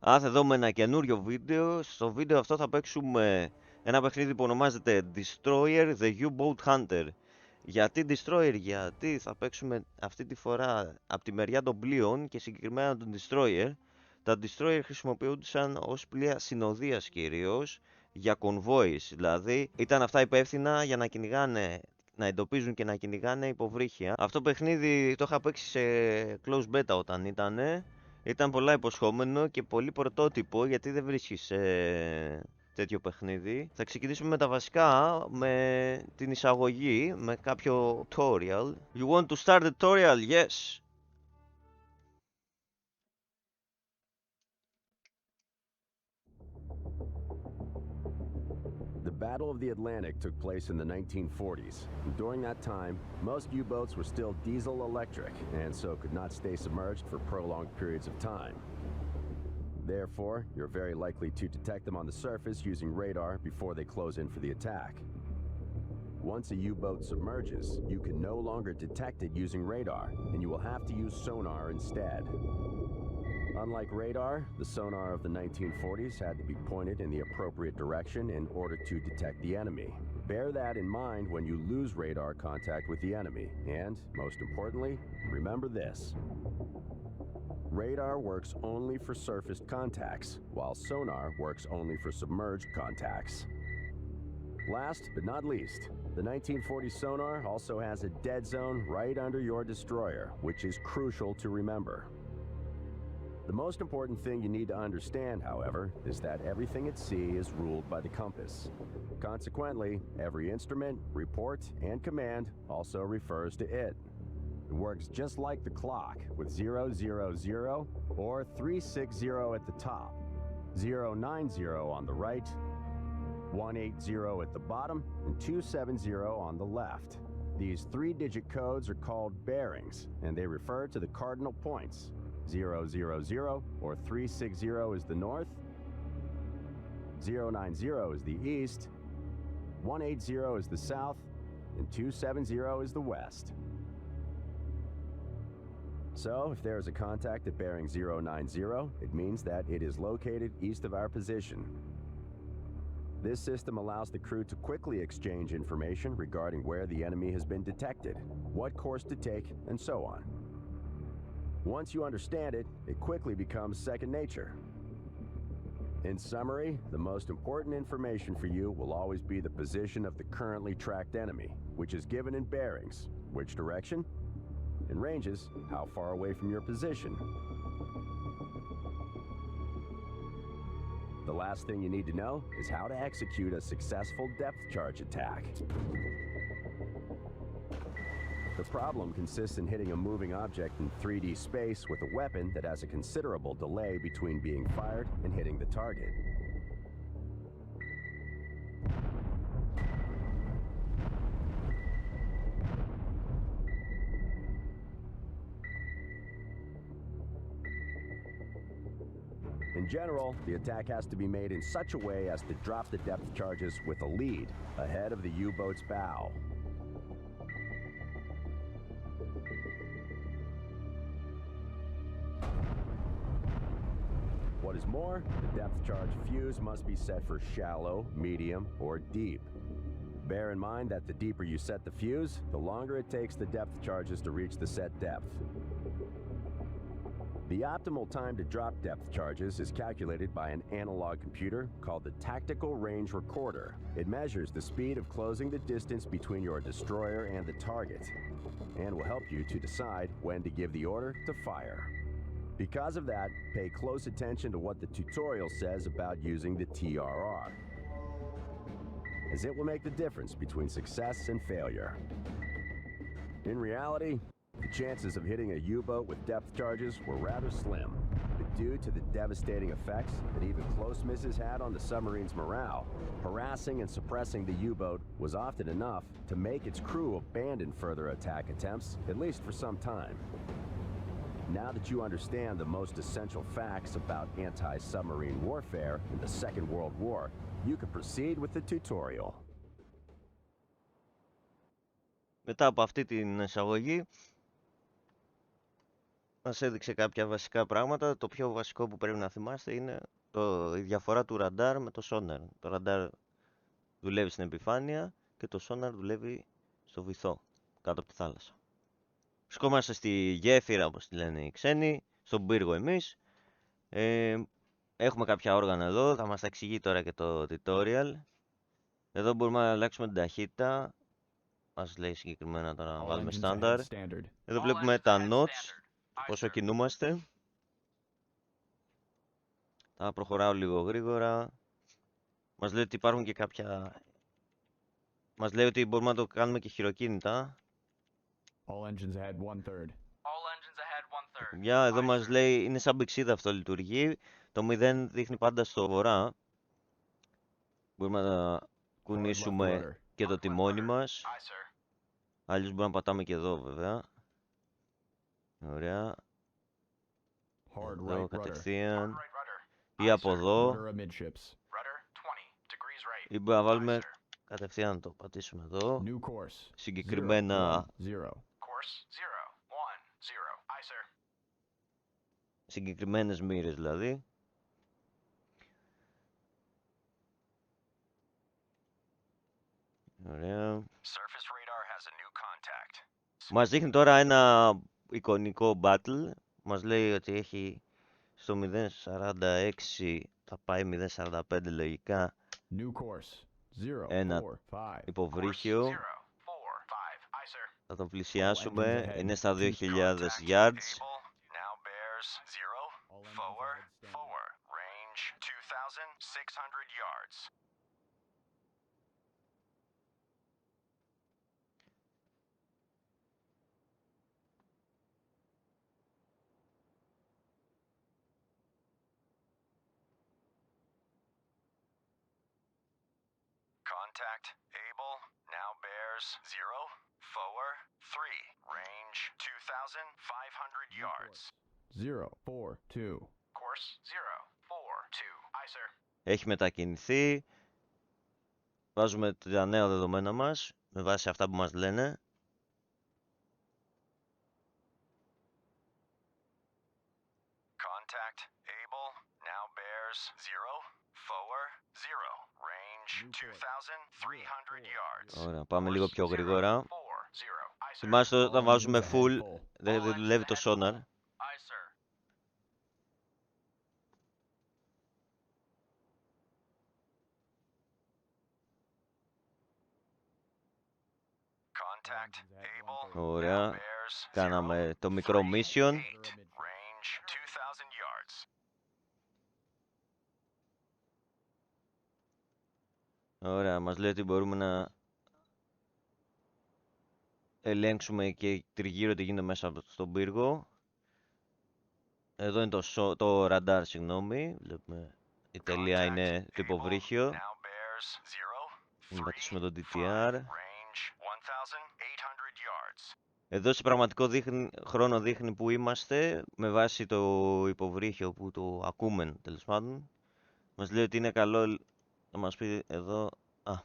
Άθε δούμε ένα καινούριο βίντεο. Στο βίντεο αυτό θα παίξουμε ένα παιχνίδι που ονομάζεται Destroyer The U-Boat Hunter. Γιατί Destroyer? Γιατί θα παίξουμε αυτή τη φορά από τη μεριά των πλοίων και συγκεκριμένα τον Destroyer. Τα Destroyer χρησιμοποιούνταν ως πλοία συνοδείας κυρίως για convoys, δηλαδή ήταν αυτά υπεύθυνα για να κυνηγάνε, να εντοπίζουν και να κυνηγάνε υποβρύχια. Αυτό το παιχνίδι το είχα παίξει σε close beta όταν ήταν πολλά υποσχόμενο και πολύ πρωτότυπο, γιατί δεν βρίσκεις τέτοιο παιχνίδι. Θα ξεκινήσουμε με τα βασικά, με την εισαγωγή, με κάποιο tutorial. You want to start the tutorial? Yes. The Battle of the Atlantic took place in the 1940s. During that time, most U-boats were still diesel-electric and so could not stay submerged for prolonged periods of time. Therefore, you're very likely to detect them on the surface using radar before they close in for the attack. Once a U-boat submerges, you can no longer detect it using radar, and you will have to use sonar instead. Unlike radar, the sonar of the 1940s had to be pointed in the appropriate direction in order to detect the enemy. Bear that in mind when you lose radar contact with the enemy, and, most importantly, remember this. Radar works only for surfaced contacts, while sonar works only for submerged contacts. Last but not least, the 1940 sonar also has a dead zone right under your destroyer, which is crucial to remember. The most important thing you need to understand, however, is that everything at sea is ruled by the compass. Consequently, every instrument, report, and command also refers to it. It works just like the clock, with 000 or 360 at the top, 090 on the right, 180 at the bottom, and 270 on the left. These three-digit codes are called bearings, and they refer to the cardinal points. 000 or 360 is the north, 090 is the east, 180 is the south, and 270 is the west. So, if there is a contact at bearing 090, it means that it is located east of our position. This system allows the crew to quickly exchange information regarding where the enemy has been detected, what course to take, and so on. Once you understand it, it quickly becomes second nature. In summary, the most important information for you will always be the position of the currently tracked enemy, which is given in bearings, which direction, and ranges, how far away from your position. The last thing you need to know is how to execute a successful depth charge attack. The problem consists in hitting a moving object in 3D space with a weapon that has a considerable delay between being fired and hitting the target. In general, the attack has to be made in such a way as to drop the depth charges with a lead ahead of the U-boat's bow. What is more, the depth charge fuse must be set for shallow, medium, or deep. Bear in mind that the deeper you set the fuse, the longer it takes the depth charges to reach the set depth. The optimal time to drop depth charges is calculated by an analog computer called the Tactical Range Recorder. It measures the speed of closing the distance between your destroyer and the target, and will help you to decide when to give the order to fire. Because of that, pay close attention to what the tutorial says about using the TRR, as it will make the difference between success and failure. In reality, the chances of hitting a U-boat with depth charges were rather slim, but due to the devastating effects that even close misses had on the submarine's morale, harassing and suppressing the U-boat was often enough to make its crew abandon further attack attempts, at least for some time. Now that you understand the most essential facts about anti-submarine warfare in the Second World War, you can proceed with the tutorial. Μετά από αυτή την εισαγωγή, μας έδειξε κάποια βασικά πράγματα. Το πιο βασικό που πρέπει να θυμάστε είναι η διαφορά του ραντάρ με το sonar. Το ραντάρ δουλεύει στην επιφάνεια και το sonar δουλεύει στο βυθό, κάτω από τη θάλασσα. Βρισκόμαστε στη γέφυρα, όπως τη λένε οι ξένοι, στον πύργο εμείς. Έχουμε κάποια όργανα εδώ, θα μας τα εξηγεί τώρα και το tutorial. Εδώ μπορούμε να αλλάξουμε την ταχύτητα. Μας λέει συγκεκριμένα τώρα να βάλουμε στάνταρ. Εδώ βλέπουμε τα notch, πόσο κινούμαστε. Θα προχωράω λίγο γρήγορα. Μας λέει ότι υπάρχουν και κάποια... Μας λέει ότι μπορούμε να το κάνουμε και χειροκίνητα. Εδώ μας λέει, είναι σαν πηξίδα αυτό λειτουργεί. Το 0 δείχνει πάντα στο βορρά. Μπορούμε να κουνήσουμε και το τιμόνι μας. Αλλιώς μπορούμε να πατάμε και εδώ βέβαια. Ωραία. Εδώ κατευθείαν. Ή από εδώ. Ή μπορούμε να βάλουμε κατευθείαν να το πατήσουμε εδώ. Συγκεκριμένα. Συγκεκριμένες μοίρες δηλαδή. Ωραία. Μας δείχνει τώρα ένα εικονικό battle. Μας λέει ότι έχει στο 0.46 θα πάει 0.45 λογικά ένα υποβρύχιο. Θα το πλησιάσουμε. Είναι στα 2.000 yards. Contact able, now bears 0, forward 3, range 2,500 yards. 042. Course 042. Aye, sir. Έχει μετακινηθεί. Βάζουμε τα νέα δεδομένα μας με βάση αυτά που μας λένε. Contact able, now bears 0, forward 0, range 2,300 yards. Ωραία, πάμε λίγο πιο γρήγορα. Θυμάστε όταν βάζουμε full, δεν δουλεύει το sonar. Ωραία, κάναμε το μικρό mission. Ωραία, μας λέει ότι μπορούμε να ελέγξουμε και τριγύρω τι γίνεται μέσα στον πύργο. Εδώ είναι το ραντάρ, συγγνώμη. Βλέπουμε η τελεία είναι το υποβρύχιο. Να πατήσουμε το DTR. Εδώ σε πραγματικό χρόνο δείχνει που είμαστε με βάση το υποβρύχιο που το ακούμε τέλος πάντων. Μας λέει ότι είναι καλό να μας πει εδώ.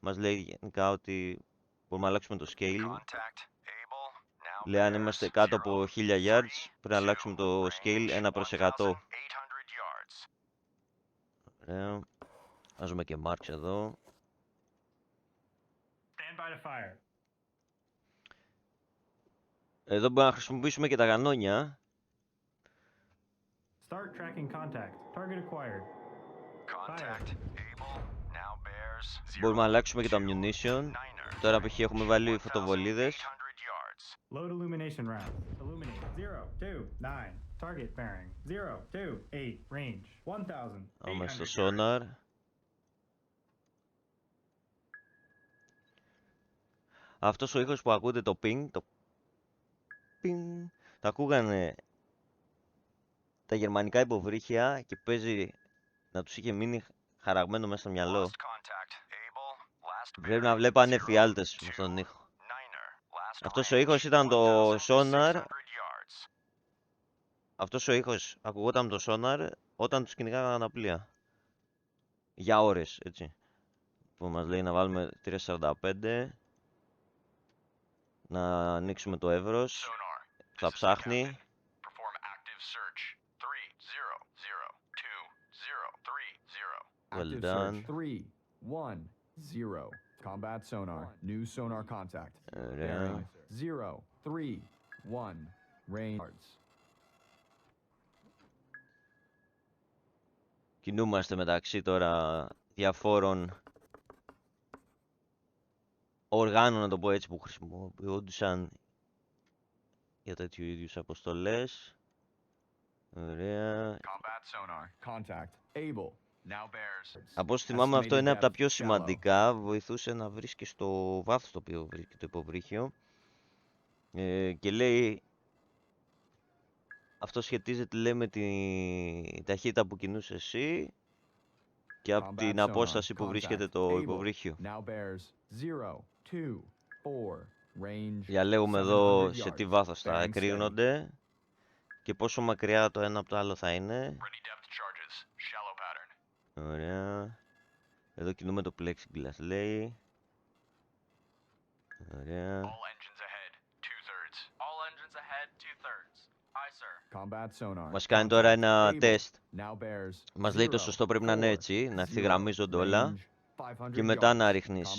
Μας λέει γενικά ότι μπορούμε να αλλάξουμε το scale. Λέει αν είμαστε κάτω από 1000 yards πρέπει να αλλάξουμε το scale 1/100. Ωραία. Βάζουμε και marks εδώ. Εδώ μπορούμε να χρησιμοποιήσουμε και τα κανόνια. Start tracking contact. Target acquired. Μπορούμε να αλλάξουμε και τα ammunition. Τώρα π.χ. έχουμε βάλει φωτοβολίδες. Load illumination round. Illuminate 029. Target bearing 028. Range 1,000. Πάμε στο sonar. Αυτός ο ήχος που ακούτε, το ping, το ping, τα ακούγανε τα γερμανικά υποβρύχια και παίζει να τους είχε μείνει χαραγμένο μέσα στο μυαλό. Πρέπει να βλέπανε φιάλτες με τον ήχο. Αυτός ο ήχος ήταν το sonar. Αυτός ο ήχος ακουγόταν το sonar όταν τους κυνηγάγανε τα πλοία. Για ώρες, έτσι. Που μας λέει να βάλουμε 345. Να ανοίξουμε το εύρος. Θα ψάχνει. Well Active done. search. 3, 1, 0. Combat sonar. New sonar contact. Ωραία. Bearing 0, 3, 1. Range. Κινούμαστε μεταξύ τώρα διαφόρων οργάνων, να το πω έτσι, που χρησιμοποιούντουσαν για τέτοιου είδους αποστολές. Ωραία. Combat sonar. Contact. Able. Now bears. Από όσο θυμάμαι, αυτό είναι από τα πιο Estimated depth, σημαντικά. Βοηθούσε να βρεις και στο βάθος το οποίο βρίσκεται το υποβρύχιο. Και λέει, αυτό σχετίζεται, λέει, με τη ταχύτητα που κινούσε εσύ και από την απόσταση που βρίσκεται το υποβρύχιο. Διαλέγουμε εδώ σε τι βάθος θα εκρήγνονται και πόσο μακριά το ένα από το άλλο θα είναι. Ωραία. Εδώ κινούμε το plexiglass, λέει. Ωραία. Μας κάνει τώρα ένα τεστ. Μας λέει το σωστό πρέπει να είναι έτσι, να ευθυγραμμίζονται όλα και μετά να ρίχνεις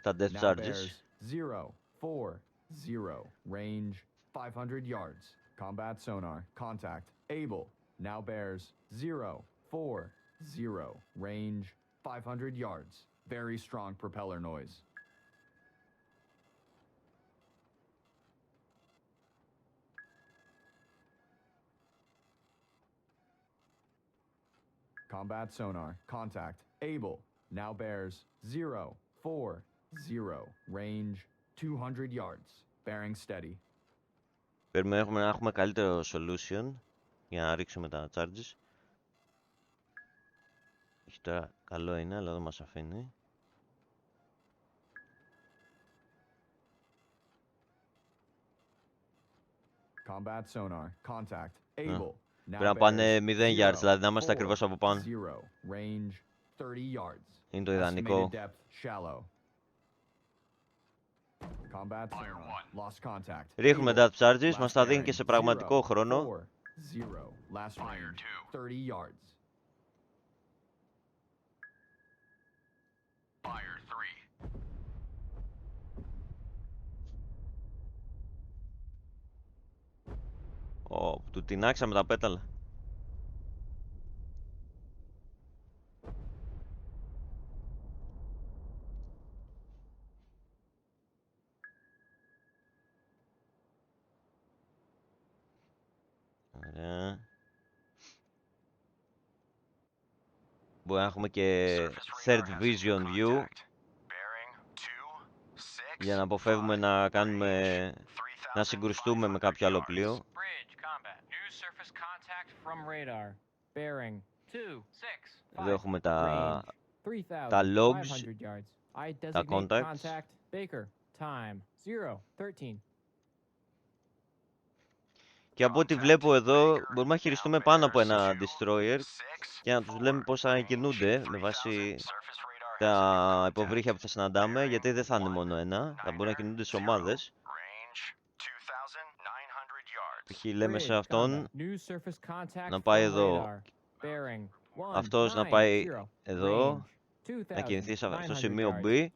τα depth charges. 0, 4, 0. Range 500 yards. Combat sonar. Contact. Able. Now bears 0, 4, 0. Range 500 yards. Very strong propeller noise. Combat sonar. Contact. Able. Now bears 0, 4, 0. Range 200 yards. Bearing steady. Περιμένουμε να έχουμε καλύτερο solution για να ρίξουμε τα charges. Έχει τώρα, καλό είναι, αλλά δεν μας αφήνει. Combat sonar. Contact. Able. Πρέπει να πάνε 0 yards, δηλαδή να είμαστε ακριβώς από πάνω. Range 30 yards. Είναι το ιδανικό. Ρίχνουμε depth charges, μας τα δίνει και σε πραγματικό χρόνο. Του τεινάξαμε τα πέταλα. Ωραία. Μπορεί να έχουμε και third vision view για να αποφεύγουμε να κάνουμε, να συγκρουστούμε με κάποιο άλλο πλοίο. Εδώ έχουμε τα logs, τα contacts. Και από ό,τι βλέπω εδώ, μπορούμε να χειριστούμε πάνω από ένα destroyer και να τους λέμε πώς θα κινούνται με βάση τα υποβρύχια που θα συναντάμε, γιατί δεν θα είναι μόνο ένα, θα μπορούν να κινούνται σε ομάδες. Π.χ. λέμε σε αυτόν να πάει εδώ, αυτός να πάει εδώ, να κινηθεί στο σημείο B,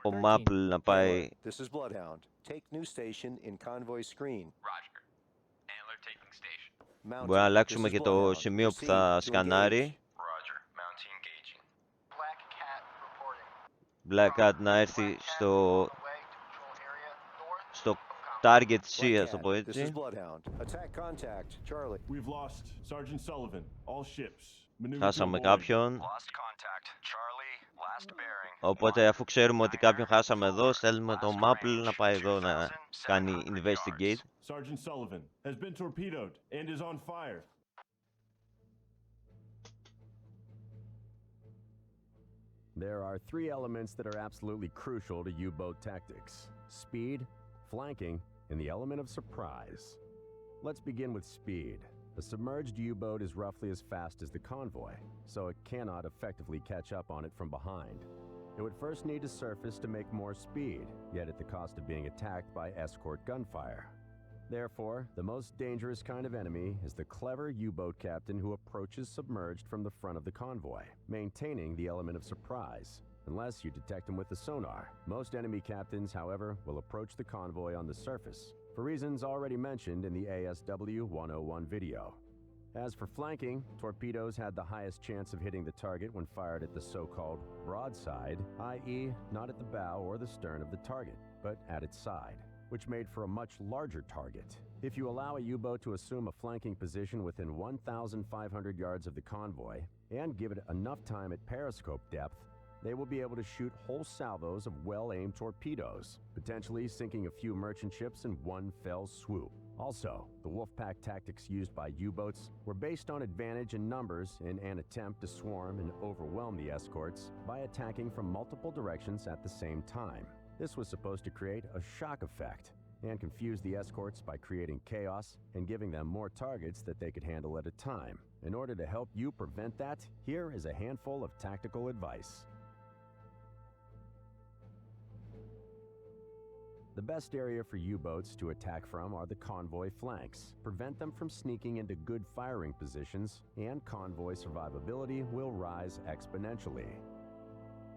ο Maple να πάει μπορεί να αλλάξουμε και το σημείο που θα σκανάρει. Black Cat να έρθει στο target C, ας το πω έτσι. Χάσαμε κάποιον. Οπότε αφού ξέρουμε ότι κάποιον χάσαμε εδώ, στέλνουμε το Maple να πάει εδώ να κάνει investigate. Sergeant Sullivan has been torpedoed and is on fire. There are three elements that are absolutely crucial to U-boat tactics: speed, flanking, and the element of surprise. Let's begin with speed. A submerged U-boat is roughly as fast as the convoy, so it cannot effectively catch up on it from behind. It would first need to surface to make more speed, yet at the cost of being attacked by escort gunfire. Therefore, the most dangerous kind of enemy is the clever U-boat captain who approaches submerged from the front of the convoy, maintaining the element of surprise. Unless you detect him with the sonar. Most enemy captains, however, will approach the convoy on the surface, for reasons already mentioned in the ASW 101 video. As for flanking, torpedoes had the highest chance of hitting the target when fired at the so-called broadside, i.e. not at the bow or the stern of the target, but at its side, which made for a much larger target. If you allow a U-boat to assume a flanking position within 1,500 yards of the convoy, and give it enough time at periscope depth, they will be able to shoot whole salvos of well-aimed torpedoes, potentially sinking a few merchant ships in one fell swoop. Also, the Wolfpack tactics used by U-boats were based on advantage in numbers in an attempt to swarm and overwhelm the escorts by attacking from multiple directions at the same time. This was supposed to create a shock effect and confuse the escorts by creating chaos and giving them more targets that they could handle at a time. In order to help you prevent that, here is a handful of tactical advice. The best area for U-boats to attack from are the convoy flanks. Prevent them from sneaking into good firing positions, and convoy survivability will rise exponentially.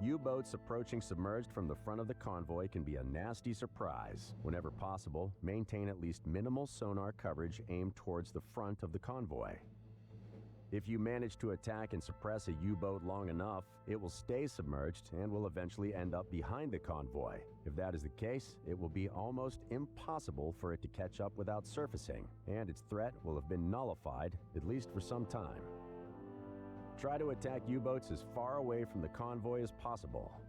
U-boats approaching submerged from the front of the convoy can be a nasty surprise. Whenever possible, maintain at least minimal sonar coverage aimed towards the front of the convoy. If you manage to attack and suppress a U-boat long enough, it will stay submerged and will eventually end up behind the convoy. If that is the case, it will be almost impossible for it to catch up without surfacing, and its threat will have been nullified, at least for some time. Try to attack U-boats as far away from the convoy as possible.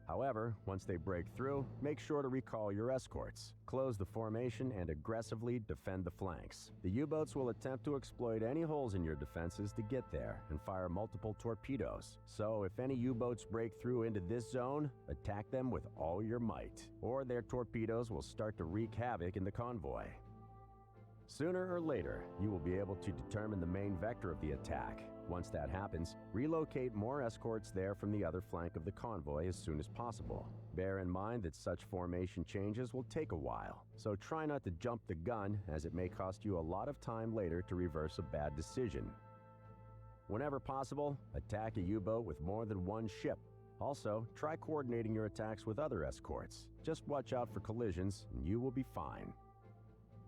However, once they break through, make sure to recall your escorts, close the formation, and aggressively defend the flanks. The U-boats will attempt to exploit any holes in your defenses to get there and fire multiple torpedoes. So if any U-boats break through into this zone, attack them with all your might, or their torpedoes will start to wreak havoc in the convoy. Sooner or later, you will be able to determine the main vector of the attack. Once that happens, relocate more escorts there from the other flank of the convoy as soon as possible. Bear in mind that such formation changes will take a while, so try not to jump the gun, as it may cost you a lot of time later to reverse a bad decision. Whenever possible, attack a U-boat with more than one ship. Also, try coordinating your attacks with other escorts. Just watch out for collisions and you will be fine.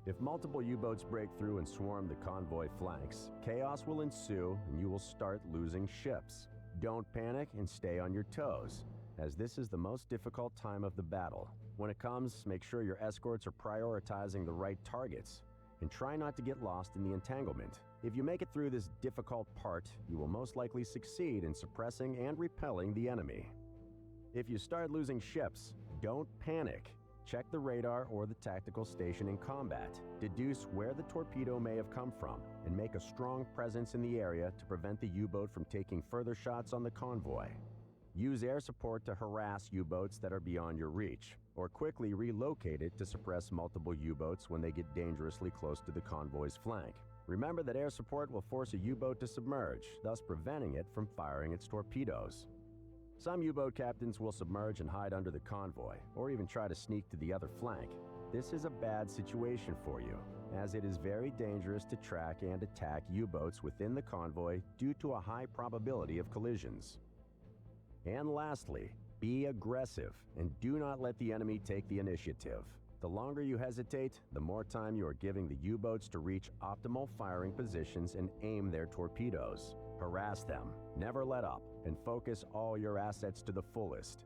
If multiple U-boats break through and swarm the convoy flanks, chaos will ensue and you will start losing ships. Don't panic and stay on your toes, as this is the most difficult time of the battle. When it comes, make sure your escorts are prioritizing the right targets, and try not to get lost in the entanglement. If you make it through this difficult part, you will most likely succeed in suppressing and repelling the enemy. If you start losing ships, don't panic. Check the radar or the tactical station in combat. Deduce where the torpedo may have come from, and make a strong presence in the area to prevent the U-boat from taking further shots on the convoy. Use air support to harass U-boats that are beyond your reach, or quickly relocate it to suppress multiple U-boats when they get dangerously close to the convoy's flank. Remember that air support will force a U-boat to submerge, thus preventing it from firing its torpedoes. Some U-boat captains will submerge and hide under the convoy, or even try to sneak to the other flank. This is a bad situation for you, as it is very dangerous to track and attack U-boats within the convoy due to a high probability of collisions. And lastly, be aggressive and do not let the enemy take the initiative. The longer you hesitate, the more time you are giving the U-boats to reach optimal firing positions and aim their torpedoes. Harass them, never let up, and focus all your assets to the fullest.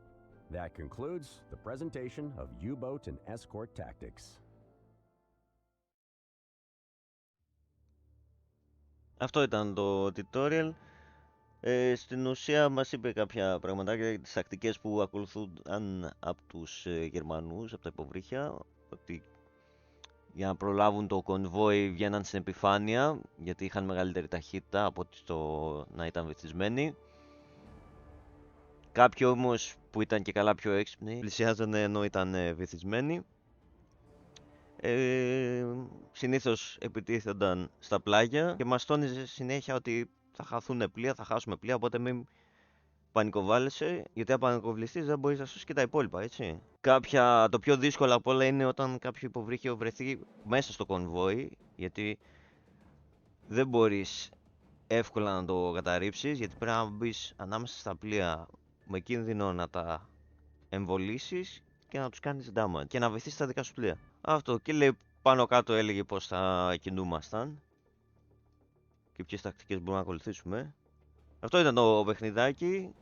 That concludes the presentation of U-boat and escort tactics. Αυτό ήταν το tutorial. Στην ουσία μας είπε κάποια πραγματάκια για τις τακτικές που ακολουθούνταν από τους Γερμανούς, από τα υποβρύχια, ότι για να προλάβουν το κονβόι βγαίναν στην επιφάνεια, γιατί είχαν μεγαλύτερη ταχύτητα από ότι να ήταν βυθισμένοι. Κάποιοι όμως που ήταν και καλά πιο έξυπνοι πλησιάζανε ενώ ήταν βυθισμένοι. Συνήθως επιτίθενταν στα πλάγια και μας τόνιζε συνέχεια ότι θα χαθούν πλοία, θα χάσουμε πλοία, οπότε μην πανικοβάλλεσαι, γιατί αν πανικοβληθείς δεν μπορείς να σώσεις και τα υπόλοιπα, έτσι. Το πιο δύσκολο απ' όλα είναι όταν κάποιο υποβρύχιο βρεθεί μέσα στο κονβόι, γιατί δεν μπορείς εύκολα να το καταρρύψεις, γιατί πρέπει να μπεις ανάμεσα στα πλοία με κίνδυνο να τα εμβολήσεις και να τους κάνεις damage και να βοηθήσεις τα δικά σου πλοία. Αυτό, και λέει πάνω κάτω έλεγε πως θα κινούμασταν και ποιες τακτικές μπορούμε να ακολουθήσουμε. Αυτό ήταν το παιχνιδάκι.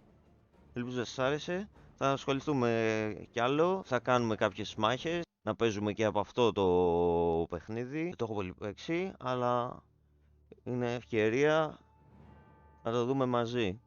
Ελπίζω να σας άρεσε. Θα ασχοληθούμε κι άλλο. Θα κάνουμε κάποιες μάχες. Να παίζουμε και από αυτό το παιχνίδι. Δεν το έχω πολύ παίξει, αλλά είναι ευκαιρία να το δούμε μαζί.